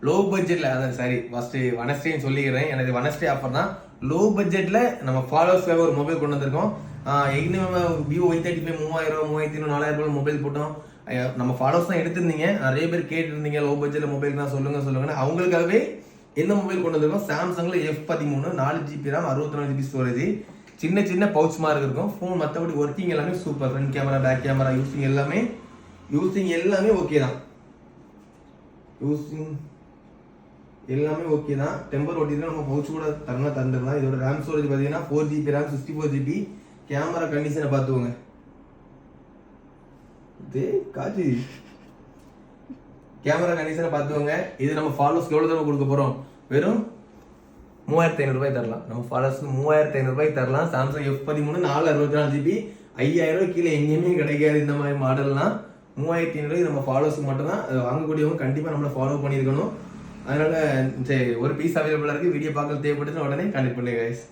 Low பட்ஜெட்ல அதான் சரி ஃபர்ஸ்ட் வனஸ்டேன்னு சொல்லிக்கிறேன். எனக்கு வனஸ்டே ஆஃபர் தான். லோ பட்ஜெட்ல நம்ம ஃபாலோவர்ஸ்க்காக ஒரு மொபைல் கொண்டு வந்திருக்கோம். ஏற்கனவே விவோ Y35 3000 3500 4000 மொபைல் போட்டோம். நம்ம ஃபாலோவர்ஸ் தான் எடுத்திருந்தீங்க. நிறைய பேர் கேட்டிருந்தீங்க லோ பட்ஜெட்ல மொபைல் தான் சொல்லுங்கன்னு. அவங்களுக்காகவே எந்த மொபைல் கொண்டு வந்திருக்கோம்? சாம்சங்ல F13 4GB RAM 64GB storage. சின்ன சின்ன பவுச் மாதிரி இருக்கும் ஃபோன். மற்றபடி ஒர்க்கிங் எல்லாமே super. Front camera back camera using எல்லாமே ஓகே தான். எல்லாமே ஓகே தான். டெம்பர் ஓட்டினா நம்ம பவுச் கூட தந்துடலாம். இதோட ரேம் ஸ்டோரேஜ் பார்த்தீங்கன்னா 4GB RAM 64GB. கேமரா கண்டிஷனை பார்த்துக்கோங்க. காட்சி கேமரா கண்டிஷனை பார்த்துக்கோங்க. இது நம்ம ஃபாலோவர்ஸ்க்கு எவ்வளோ தடவை கொடுக்க போகிறோம்? வெறும் 3500 ரூபாய் தரலாம். நம்ம ஃபாலோவர்ஸ்க்கு 3500 ரூபாய் தரலாம். சாம்சங் F13 464GB 5000 ரூபாய் கீழே எங்கேயுமே கிடைக்காது இந்த மாதிரி மாடல்லாம். 3500 நம்ம ஃபாலோவர்ஸ்க்கு மட்டும் தான். வாங்கக்கூடியவங்க கண்டிப்பாக நம்மளை ஃபாலோ பண்ணியிருக்கணும். அதனால சரி ஒரு பீஸ் அவைலபிளாக இருக்குது. வீடியோ பார்க்க தேவைப்படுதுன்னு உடனே கனெக்ட் பண்ணுங்க கைஸ்.